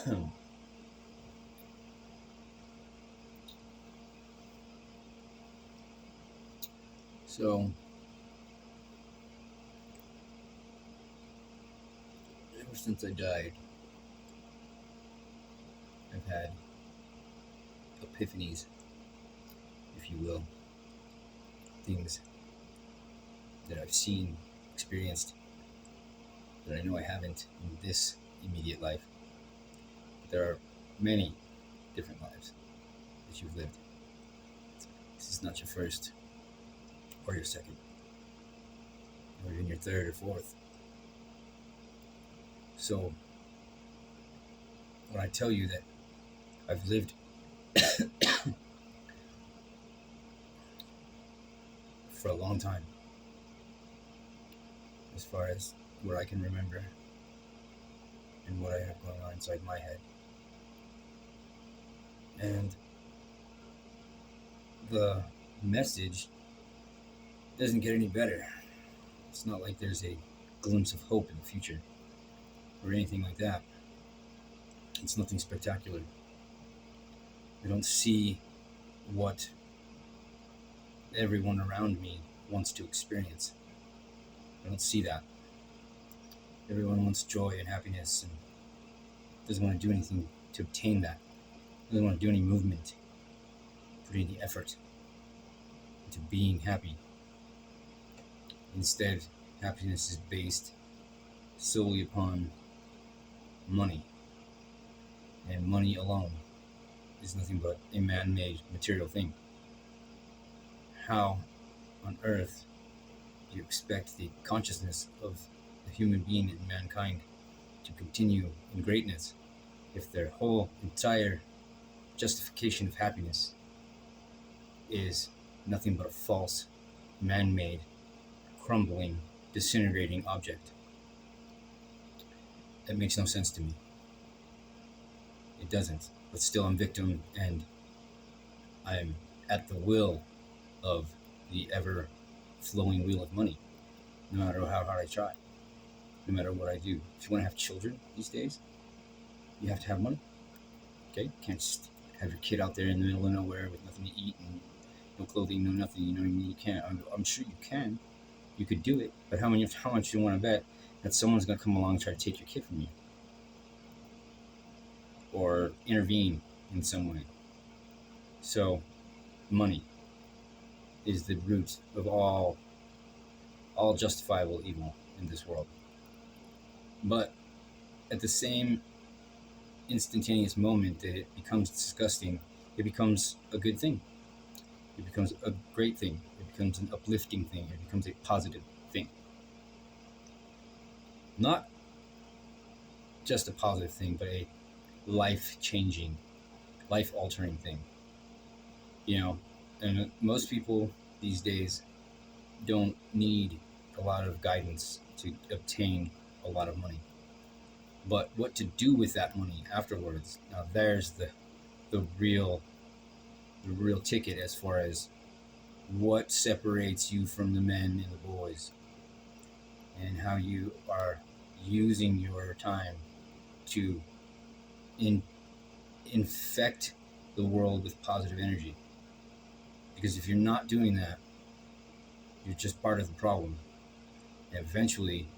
So, ever since I died, I've had epiphanies, if you will, things that I've seen, experienced, that I know I haven't in this immediate life. But there are many different lives that you've lived. This is not your first, or your second, or even your third or fourth. So, when I tell you that I've lived for a long time, as far as what I can remember and what I have going on inside my head. And the message doesn't get any better. It's not like there's a glimpse of hope in the future or anything like that. It's nothing spectacular. I don't see what everyone around me wants to experience. I don't see that. Everyone wants joy and happiness and doesn't want to do anything to obtain that. Doesn't want to do any movement, put any effort into being happy. Instead, happiness is based solely upon money. And money alone is nothing but a man-made material thing. How on earth do you expect the consciousness of the human being and mankind to continue in greatness if their whole entire justification of happiness is nothing but a false, man-made, crumbling, disintegrating object? That makes no sense to me. It doesn't. But still, I'm victim, and I'm at the will of the ever-flowing wheel of money, no matter how hard I try, no matter what I do. If you want to have children these days, you have to have money. Okay? You can't just have your kid out there in the middle of nowhere with nothing to eat and no clothing, no nothing. You know what I mean? You can't. I'm sure you can. You could do it, but how much do you want to bet that someone's going to come along and try to take your kid from you? Or intervene in some way. So, money is the root of all justifiable evil in this world. But at the same instantaneous moment that it becomes disgusting, it becomes a good thing. It becomes a great thing. It becomes an uplifting thing. It becomes a positive thing. Not just a positive thing, but a life-changing, life-altering thing. You know, and most people these days don't need a lot of guidance to obtain a lot of money. But what to do with that money afterwards, now there's the real ticket as far as what separates you from the men and the boys, and how you are using your time to infect the world with positive energy. Because if you're not doing that, you're just part of the problem. And eventually,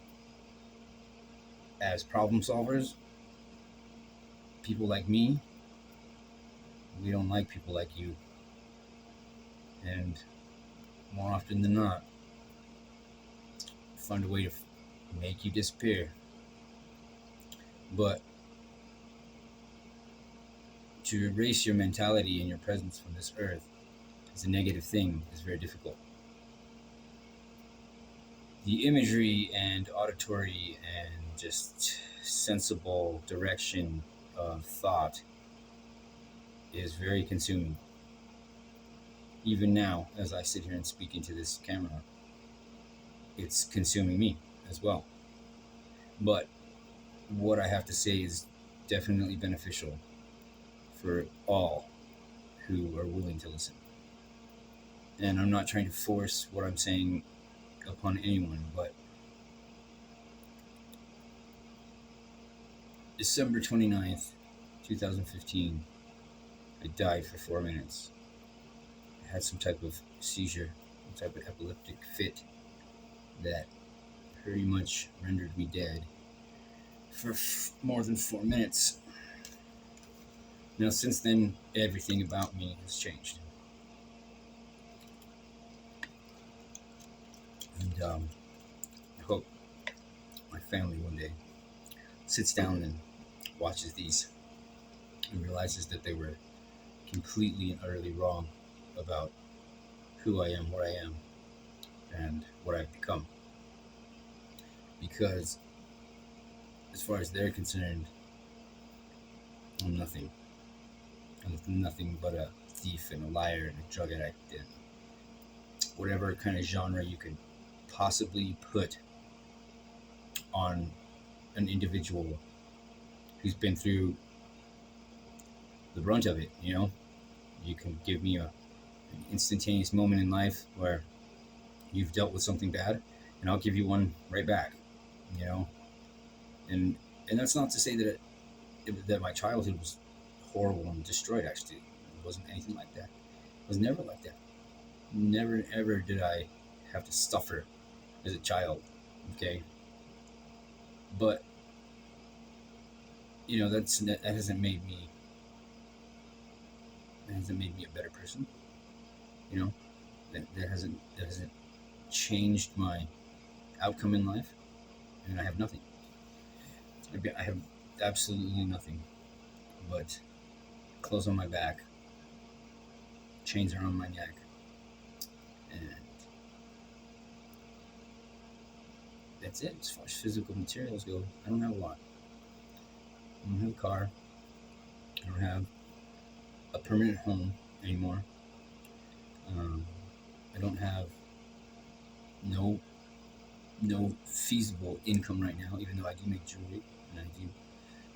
as problem solvers, people like me, we don't like people like you. And more often than not, find a way to make you disappear. But to erase your mentality and your presence from this earth as a negative thing is very difficult. The imagery and auditory and just sensible direction of thought is very consuming. Even now, as I sit here and speak into this camera, it's consuming me as well. But what I have to say is definitely beneficial for all who are willing to listen. And I'm not trying to force what I'm saying upon anyone, but December 29th, 2015, I died for 4 minutes. I had some type of seizure, some type of epileptic fit that pretty much rendered me dead for more than 4 minutes. Now, since then, everything about me has changed. And I hope my family one day sits down and watches these and realizes that they were completely and utterly wrong about who I am, what I am, and what I've become. Because, as far as they're concerned, I'm nothing. I'm nothing but a thief and a liar and a drug addict and whatever kind of genre you could possibly put on an individual who's been through the brunt of it. You can give me an instantaneous moment in life where you've dealt with something bad, and I'll give you one right back. You know, and that's not to say that my childhood was horrible and destroyed. Actually, it wasn't anything like that. It was never like that. Never ever did I have to suffer as a child. Okay, but that hasn't made me a better person. You know, that hasn't changed my outcome in life, and I have nothing. I have absolutely nothing but clothes on my back, chains around my neck, and that's it. As far as physical materials go, I don't have a lot. I don't have a car. I don't have a permanent home anymore. Um, I don't have no feasible income right now, even though I do make jewelry and I do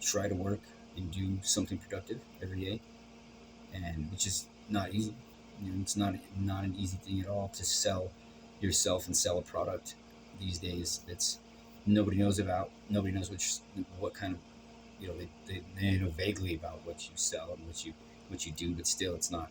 try to work and do something productive every day, and which is not easy. It's not an easy thing at all to sell yourself and sell a product these days that's nobody knows about. Nobody knows what kind of they know vaguely about what you sell and what you do, but still, it's not